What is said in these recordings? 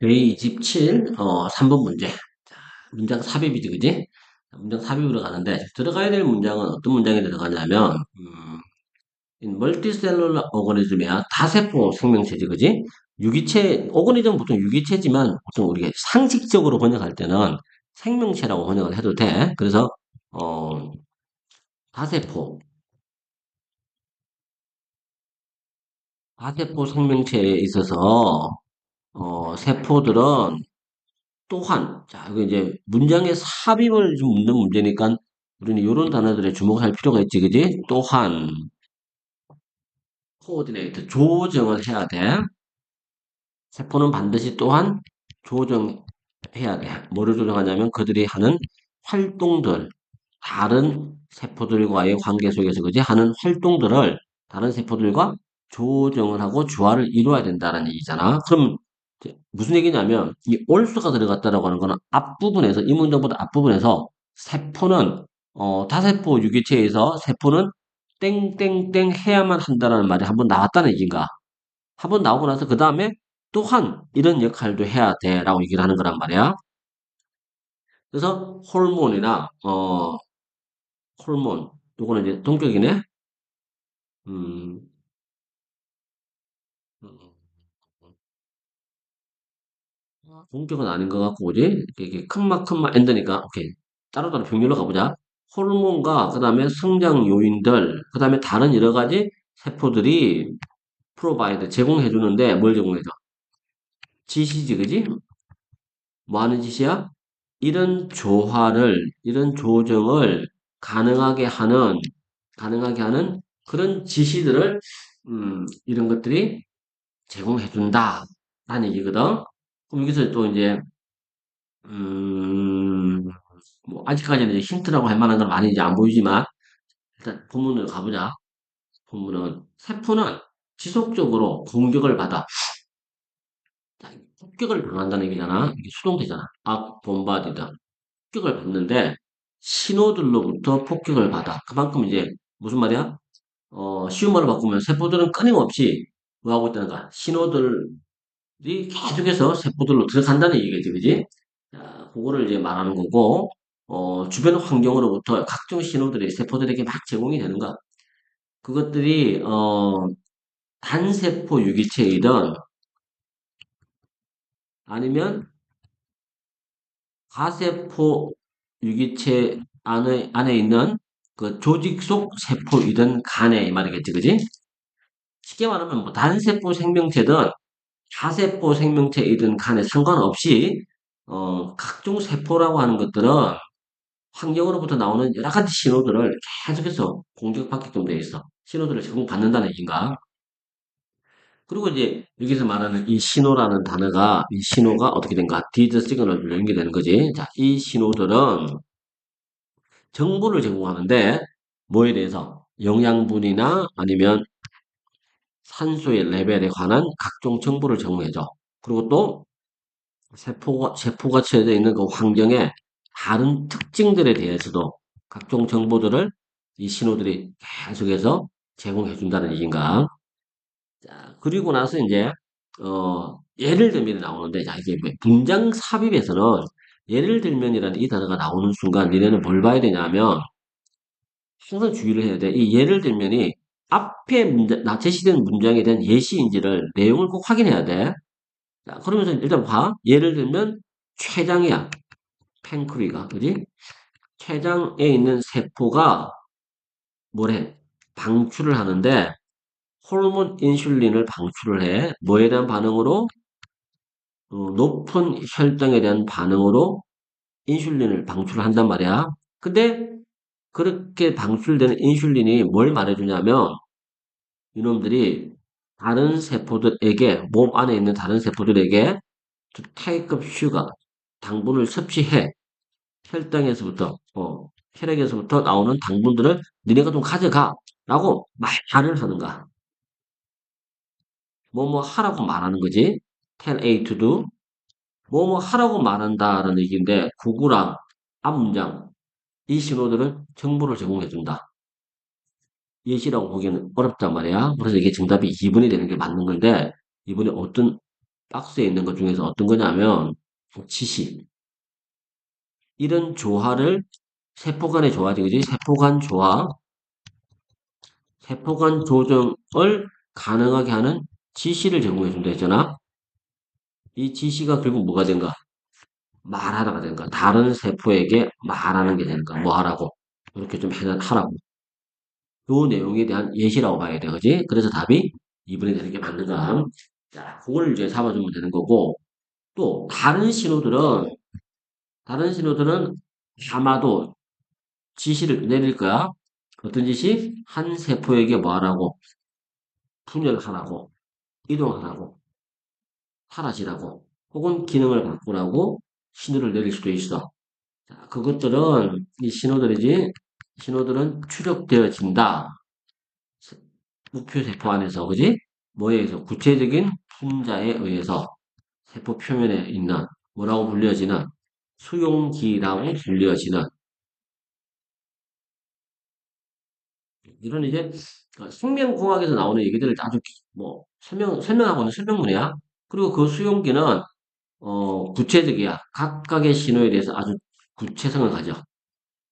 제27, 3번 문제. 자, 문장 삽입이지, 그지? 자, 문장 삽입으로 가는데, 들어가야 될 문장은 어떤 문장이 들어가냐면, 멀티셀룰러 오거니즘이야. 다세포 생명체지, 그지? 유기체, 오거니즘은 보통 유기체지만, 보통 우리가 상식적으로 번역할 때는 생명체라고 번역을 해도 돼. 그래서, 어, 다세포, 다세포 생명체에 있어서, 세포들은 또한, 자, 이거 이제 문장의 삽입을 좀 묻는 문제니까 우리는 이런 단어들에 주목할 필요가 있지, 그지? 또한, 코어디네이터, 조정을 해야 돼. 세포는 반드시 또한 조정해야 돼. 뭐를 조정하냐면 그들이 하는 활동들, 다른 세포들과의 관계 속에서, 그지? 하는 활동들을 다른 세포들과 조정을 하고 조화를 이루어야 된다는 얘기잖아. 그럼 이제 무슨 얘기냐면 이 올수가 들어갔다라고 하는 거는 앞부분에서 이 문장보다 앞부분에서 세포는 다세포 유기체에서 세포는 땡땡땡 해야만 한다는 말이 한번 나왔다는 얘기인가? 한번 나오고 나서 그 다음에 또한 이런 역할도 해야 돼라고 얘기를 하는 거란 말이야. 그래서 호르몬이나 호르몬 요거는 이제 동격이네. 음, 음, 동격은 아닌 것 같고, 그지? 이게 큰마 엔드니까 오케이. 따로따로 병렬로 가보자. 호르몬과 그다음에 성장 요인들, 그다음에 다른 여러 가지 세포들이 프로바이드 제공해 주는데 뭘 제공해 줘? 지시지, 그지? 뭐 하는 짓이야? 이런 조정을 가능하게 하는, 가능하게 하는 그런 지시들을, 이런 것들이 제공해준다. 라는 얘기거든. 그럼 여기서 또 이제, 음, 뭐, 아직까지는 이제 힌트라고 할 만한 건 많이 이제 안 보이지만, 일단 본문을 가보자. 본문은, 세포는 지속적으로 공격을 받아. 자, 폭격을 당한다는 얘기잖아. 이게 수동태잖아. 본바디다. 폭격을 받는데 신호들로부터 폭격을 받아. 그만큼 이제 무슨 말이야? 쉬운 말로 바꾸면 세포들은 끊임없이 뭐 하고 있다는가? 신호들이 계속해서 세포들로 들어간다는 얘기겠지, 그지? 자, 그거를 이제 말하는 거고, 주변 환경으로부터 각종 신호들이 세포들에게 막 제공이 되는가? 그것들이, 단세포 유기체이든 아니면 가세포 유기체 안에 있는 그 조직 속 세포이든 간에 이 말이겠지, 그지? 쉽게 말하면 뭐 단세포 생명체든 가세포 생명체이든 간에 상관없이 각종 세포라고 하는 것들은 환경으로부터 나오는 여러 가지 신호들을 계속해서 공격받게끔 되어 있어. 신호들을 제공받는다는 얘기인가? 그리고 이제 여기서 말하는 이 신호라는 단어가 이 신호가 어떻게 된가? 디저 시그널로 연결되는 거지. 자, 이 신호들은 정보를 제공하는데 뭐에 대해서 영양분이나 아니면 산소의 레벨에 관한 각종 정보를 제공해줘. 그리고 또 세포가 처해져 있는 그 환경의 다른 특징들에 대해서도 각종 정보들을 이 신호들이 계속해서 제공해 준다는 얘기인가. 자, 그리고 나서 이제 예를 들면 나오는데 자 이게 문장 삽입에서는 예를 들면이라는 이 단어가 나오는 순간 니네는 뭘 봐야 되냐면 항상 주의를 해야 돼. 이 예를 들면이 앞에 제시된 문장에 대한 예시인지를 내용을 꼭 확인해야 돼. 자, 그러면서 일단 봐. 예를 들면 췌장이야. 팬크리가 그지? 췌장에 있는 세포가 뭐래? 방출을 하는데 호르몬 인슐린을 방출을 해. 뭐에 대한 반응으로? 높은 혈당에 대한 반응으로 인슐린을 방출을 한단 말이야. 근데 그렇게 방출되는 인슐린이 뭘 말해주냐면 이놈들이 다른 세포들에게 몸 안에 있는 다른 세포들에게 to take up sugar 당분을 섭취해 혈당에서부터 혈액에서부터 나오는 당분들을 니네가 좀 가져가 라고 말을 하는가 뭐 하라고 말하는 거지 tell A to do 뭐 하라고 말한다라는 얘기인데 구구랑 앞 문장 이 신호들은 정보를 제공해 준다 예시라고 보기에는 어렵단 말이야 그래서 이게 정답이 2번이 되는 게 맞는 건데 2번이 어떤 박스에 있는 것 중에서 어떤 거냐면 지시. 이런 조화를 세포 간의 조화지, 그지? 세포 간 조화, 세포 간 조정을 가능하게 하는 지시를 제공해 준다 했잖아. 이 지시가 결국 뭐가 된가? 말하다가 된가? 다른 세포에게 말하는 게 되는 거야. 뭐 하라고? 이렇게 좀 하라고. 요 내용에 대한 예시라고 봐야 돼, 그지? 그래서 답이 2분이 되는 게 맞는가? 자, 그걸 이제 잡아주면 되는 거고, 또 다른 신호들은 아마도 지시를 내릴 거야. 어떤 지시? 한 세포에게 뭐 하라고? 분열하라고, 이동하라고, 사라지라고, 혹은 기능을 바꾸라고 신호를 내릴 수도 있어. 자, 그것들은, 이 신호들이지, 신호들은 추적되어진다. 목표 세포 안에서, 그지? 뭐에 의해서? 구체적인 분자에 의해서 세포 표면에 있는 뭐라고 불려지는 수용기라고 불려지는 이런 이제 생명공학에서 나오는 얘기들을 아주 뭐 설명하고는 설명문이야. 그리고 그 수용기는 구체적이야. 각각의 신호에 대해서 아주 구체성을 가져.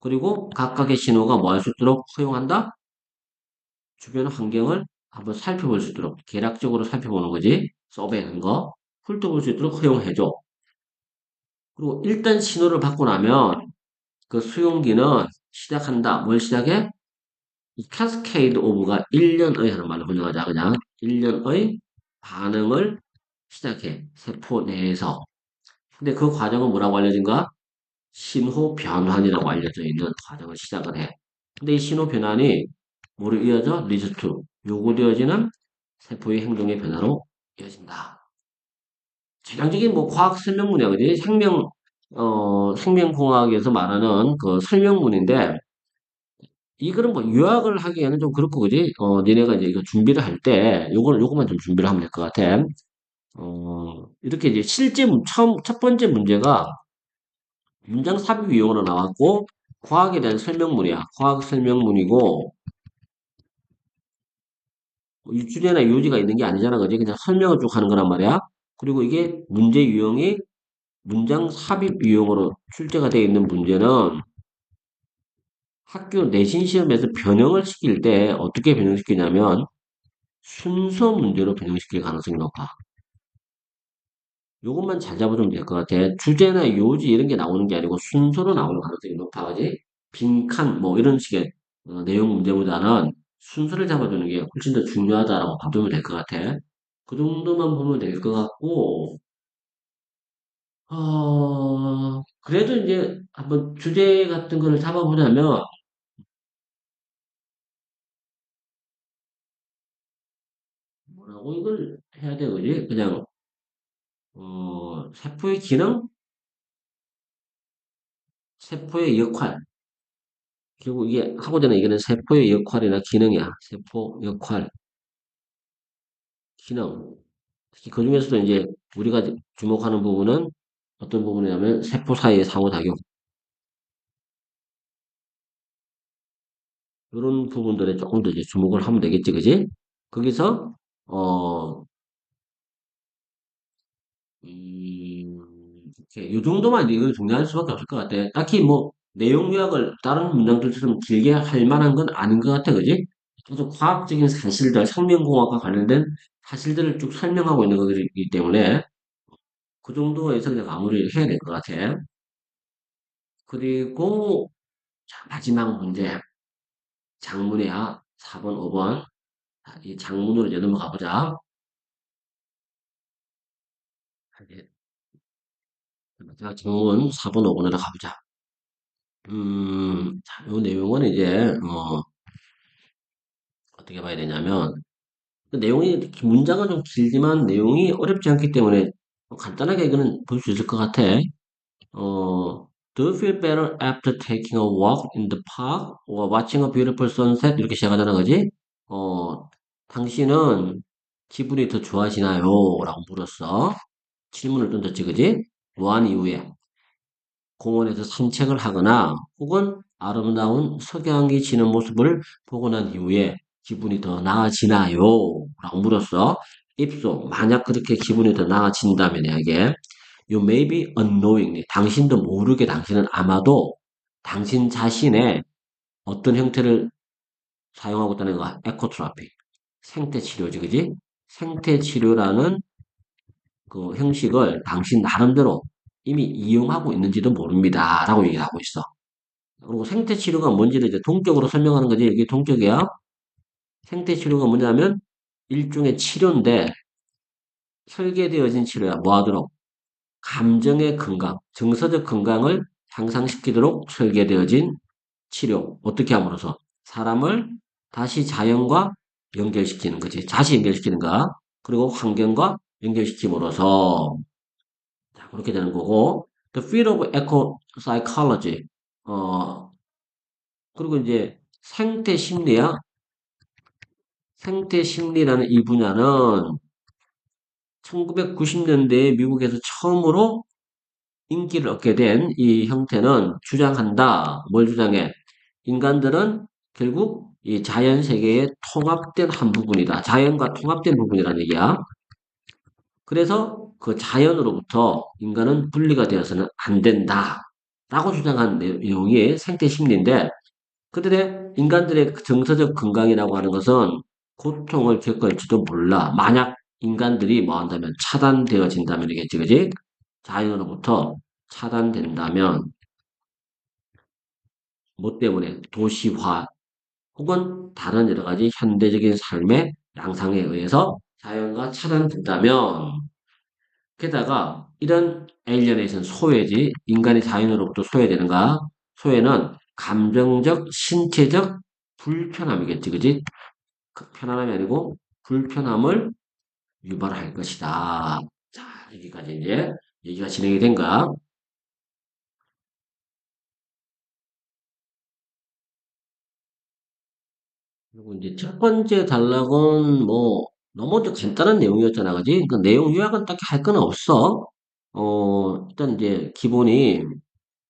그리고 각각의 신호가 뭐 할 수 있도록 허용한다? 주변 환경을 한번 살펴볼 수 있도록 계략적으로 살펴보는 거지. 서베이하는 거. 훑어볼 수 있도록 허용해줘. 그리고 일단 신호를 받고 나면 그 수용기는 시작한다. 뭘 시작해? 이 카스케이드 오브가 1년의 하는 말로 번역하자. 그냥 1년의 반응을 시작해. 세포 내에서. 근데 그 과정은 뭐라고 알려진가? 신호 변환이라고 알려져 있는 과정을 시작을 해. 근데 이 신호 변환이 뭐로 이어져? 리스트. 요구되어지는 세포의 행동의 변화로 이어진다. 전형적인 뭐 과학 설명문이야, 그지? 생명공학에서 말하는 그 설명문인데, 이거는 뭐 요약을 하기에는 좀 그렇고, 그지? 니네가 이제 이거 준비를 할 때, 요거만 좀 준비를 하면 될 것 같아. 이렇게 이제 첫 번째 문제가 문장 삽입 유형으로 나왔고, 과학에 대한 설명문이야. 과학 설명문이고, 이 주제나 요지가 있는 게 아니잖아, 그지? 그냥 설명을 쭉 하는 거란 말이야. 그리고 이게 문제 유형이 문장 삽입 유형으로 출제가 되어 있는 문제는 학교 내신 시험에서 변형을 시킬 때 어떻게 변형시키냐면 순서 문제로 변형시킬 가능성이 높아. 요것만 잘 잡아주면 될 것 같아. 주제나 요지 이런 게 나오는 게 아니고 순서로 나오는 가능성이 높아, 그지? 빈칸 뭐 이런 식의 내용 문제보다는 순서를 잡아주는 게 훨씬 더 중요하다라고 봐주면 될 것 같아. 그 정도만 보면 될 것 같고, 그래도 이제 한번 주제 같은 거를 잡아보자면 뭐라고 이걸 해야 돼, 그지? 그냥 세포의 기능, 세포의 역할. 결국 이게 하고자 하는 얘기는 세포의 역할이나 기능이야. 세포 역할, 기능. 특히 그 중에서도 이제 우리가 주목하는 부분은 어떤 부분이냐면 세포 사이의 상호작용. 이런 부분들에 조금 더 이제 주목을 하면 되겠지, 그지? 거기서 어, 이렇게 요 정도만 이거 정리할 수밖에 없을 것 같아. 딱히 뭐 내용 요약을 다른 문장들처럼 길게 할 만한 건 아닌 것 같아, 그지? 계속 과학적인 사실들, 생명공학과 관련된 사실들을 쭉 설명하고 있는 거기 때문에 그 정도에서 그냥 마무리를 해야 될 것 같아. 그리고 자, 마지막 문제. 장문이야. 4번, 5번. 이 장문으로 이제 넘어가 보자. 이제 마지막 장문 4번, 5번으로 가보자. 자, 요 내용은 이제, 어떻게 봐야 되냐면, 그 내용이, 문장은 좀 길지만 내용이 어렵지 않기 때문에 간단하게 이거는 볼 수 있을 것 같아. Do you feel better after taking a walk in the park or watching a beautiful sunset? 이렇게 시작하자는 거지. 당신은 기분이 더 좋아지나요? 라고 물었어. 질문을 던졌지, 그지? 뭐한 이후에 공원에서 산책을 하거나 혹은 아름다운 석양이 지는 모습을 보고 난 이후에 기분이 더 나아지나요? 라고 물었어. 입소, 만약 그렇게 기분이 더 나아진다면 이게 You may be unknowingly 당신도 모르게 당신은 아마도 당신 자신의 어떤 형태를 사용하고 있다는 거 에코트라피 생태 치료지 그지? 생태 치료라는 그 형식을 당신 나름대로 이미 이용하고 있는지도 모릅니다. 라고 얘기하고 있어. 그리고 생태 치료가 뭔지를 이제 동적으로 설명하는 거지. 이게 동적이야. 생태 치료가 뭐냐면 일종의 치료인데 설계되어진 치료야. 뭐 하도록? 감정의 건강, 정서적 건강을 향상시키도록 설계되어진 치료. 어떻게 함으로써? 사람을 다시 자연과 연결시키는 거지. 다시 연결시키는 거야. 그리고 환경과 연결시킴으로써 자, 그렇게 되는 거고. The field of eco psychology. 그리고 이제 생태 심리야. 생태 심리라는 이 분야는 1990년대에 미국에서 처음으로 인기를 얻게 된 이 형태는 주장한다. 뭘 주장해? 인간들은 결국 이 자연 세계에 통합된 한 부분이다. 자연과 통합된 부분이라는 얘기야. 그래서 그 자연으로부터 인간은 분리가 되어서는 안 된다. 라고 주장한 내용이 생태 심리인데, 그들의 인간들의 그 정서적 건강이라고 하는 것은 고통을 겪을지도 몰라. 만약 인간들이 뭐 한다면 차단되어진다면 이겠지, 그지? 자연으로부터 차단된다면, 뭐 때문에? 도시화, 혹은 다른 여러 가지 현대적인 삶의 양상에 의해서 자연과 차단된다면, 게다가 이런 에일리어네이션 소외지, 인간이 자연으로부터 소외되는가? 소외는 감정적, 신체적 불편함이겠지, 그지? 그 편안함이 아니고 불편함을 유발할 것이다. 자, 여기까지 이제 얘기가 진행이 된가? 그리고 이제 첫 번째 단락은 뭐 너무 좀 간단한 내용이었잖아, 그지? 그 내용 요약은 딱히 할 건 없어. 일단 이제 기본이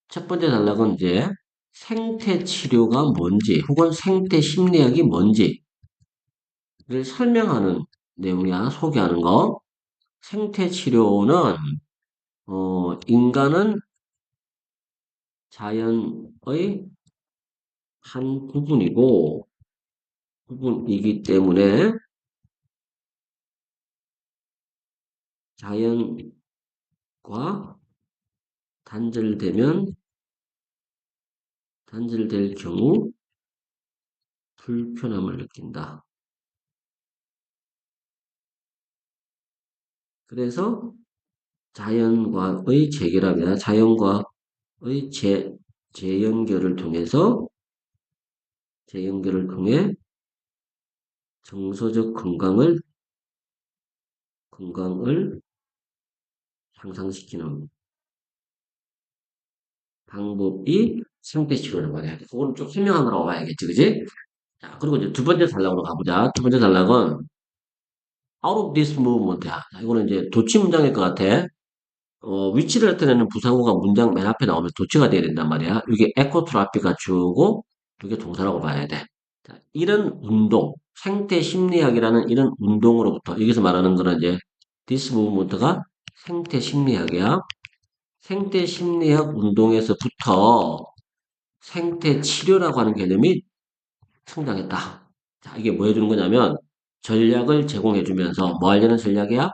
첫 번째 단락은 이제 생태 치료가 뭔지 혹은 생태 심리학이 뭔지를 설명하는 내용이야, 소개하는 거. 생태 치료는 인간은 자연의 한 부분이기 때문에 자연과 단절되면 단절될 경우 불편함을 느낀다. 그래서 자연과의 재결합이나 자연과의 재연결을 통해서 재연결을 통해 정서적 건강을 향상시키는 방법이 상태치료라고 해야 돼. 그거는 좀 설명하느라고 봐야겠지, 그지? 자, 그리고 이제 두 번째 단락으로 가보자. 두 번째 단락은 out of this movement야. 자, 이거는 이제 도치 문장일 것 같아. 위치를 나타내는 부사구가 문장 맨 앞에 나오면 도치가 돼야 된단 말이야. 이게 에코트라피가 주어고, 이게 동사라고 봐야 돼. 자, 이런 운동, 생태 심리학이라는 이런 운동으로부터, 여기서 말하는 거는 이제 this movement가 생태 심리학이야. 생태 심리학 운동에서부터 생태 치료라고 하는 개념이 성장했다. 자, 이게 뭐 해주는 거냐면 전략을 제공해주면서 뭐 하려는 전략이야?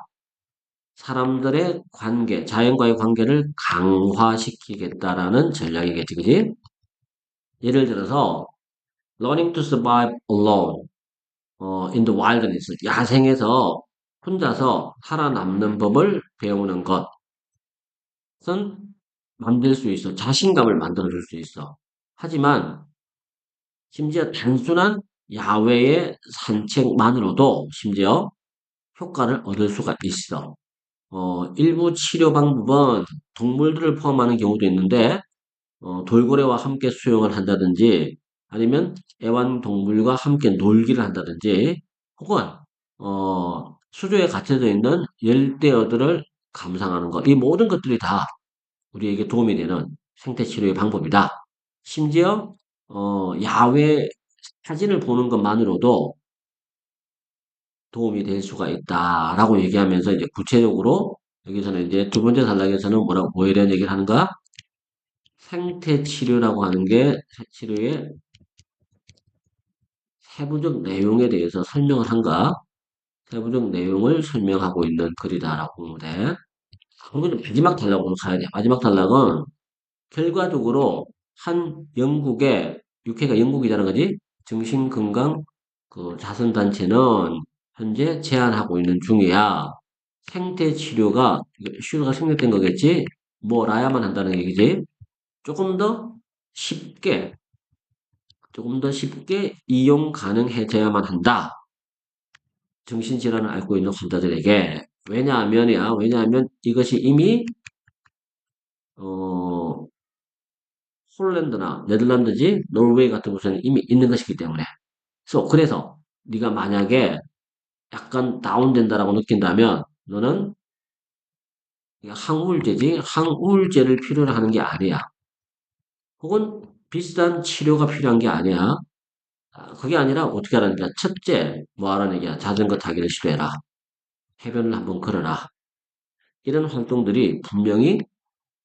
사람들의 관계, 자연과의 관계를 강화시키겠다라는 전략이겠지, 그지? 예를 들어서 learning to survive alone, in the wilderness, 야생에서 혼자서 살아남는 법을 배우는 것은 만들 수 있어. 자신감을 만들어줄 수 있어. 하지만 심지어 단순한 야외의 산책만으로도 심지어 효과를 얻을 수가 있어. 일부 치료 방법은 동물들을 포함하는 경우도 있는데, 돌고래와 함께 수영을 한다든지, 아니면 애완동물과 함께 놀기를 한다든지, 혹은, 수조에 갇혀져 있는 열대어들을 감상하는 것. 이 모든 것들이 다 우리에게 도움이 되는 생태치료의 방법이다. 심지어, 야외 사진을 보는 것만으로도 도움이 될 수가 있다라고 얘기하면서 이제 구체적으로 여기서는 이제 두 번째 단락에서는 뭐 이런 얘기를 하는가? 생태 치료라고 하는 게 치료의 세부적 내용에 대해서 설명을 한가? 세부적 내용을 설명하고 있는 글이다라고 보면 돼. 그러면 마지막 단락으로 가야 돼. 마지막 단락은 결과적으로 한 영국의, UK가 영국이라는 거지? 정신건강 그 자선단체는 현재 제안하고 있는 중이야. 생태치료가, 치료가 생략된 거겠지? 뭐라야만 한다는 얘기지? 조금 더 쉽게, 조금 더 쉽게 이용 가능해져야만 한다. 정신질환을 앓고 있는 환자들에게. 왜냐하면 이것이 이미, 어, 폴란드나 네덜란드지, 노르웨이 같은 곳에는 이미 있는 것이기 때문에. 그래서 네가 만약에 약간 다운된다라고 느낀다면 너는 항우울제지, 항우울제를 필요로 하는 게 아니야. 혹은 비슷한 치료가 필요한 게 아니야. 그게 아니라 어떻게 하라는 거야? 첫째, 뭐 하라는 얘기야? 자전거 타기를 시도해라. 해변을 한번 걸어라. 이런 활동들이 분명히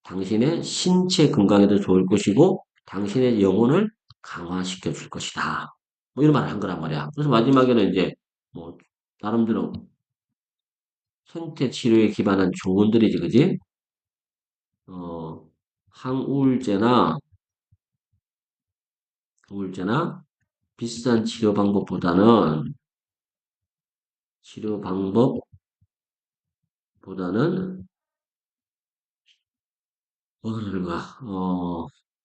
당신의 신체 건강에도 좋을 것이고 당신의 영혼을 강화시켜 줄 것이다. 뭐 이런 말을 한 거란 말이야. 그래서 마지막에는 이제 뭐 나름대로 생태 치료에 기반한 조언들이지, 그지? 어, 항우울제나 우울제나 비슷한 치료 방법보다는 뭐랄까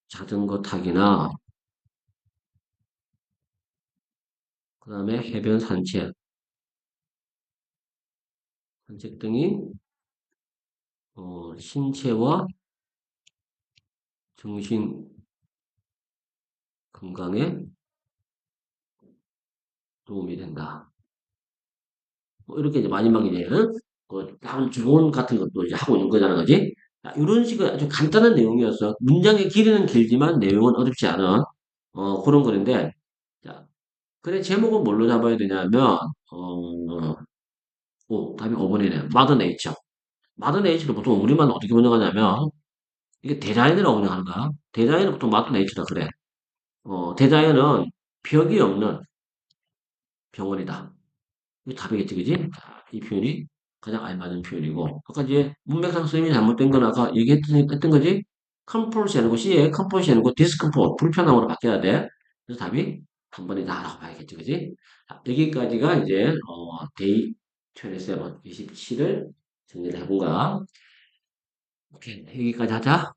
자전거 타기나 그다음에 해변 산책 등이 신체와 정신 건강에 도움이 된다. 뭐 이렇게 이제 마지막에 이제 다음 조언 같은 것도 이제 하고 있는 거잖아, 그지? 이런 식의 아주 간단한 내용이었어. 문장의 길이는 길지만 내용은 어렵지 않은 그런 거인데, 자, 그래 제목은 뭘로 잡아야 되냐면 답이 5번이네. 마더 네이처. 마더 네이처를 보통 우리말로 어떻게 번역하냐면 이게 대자연이라고 번역하는 거야. 대자연은 보통 마더 네이처라 그래. 대자연은 벽이 없는 병원이다. 이게 답이겠지, 그지? 자, 이 표현이 가장 알맞은 표현이고. 아까 이제 문맥상 쓰임이 잘못된 건 아까 얘기했던 거지? 컴포트이 아니고 C에 컴포트이 아니고 디스컴포트, 불편함으로 바뀌어야 돼. 그래서 답이 한 번이다라고 봐야겠지, 그지? 자, 여기까지가 이제, 데이 27, 27을 정리를 해본 거야. 오케이, 여기까지 하자.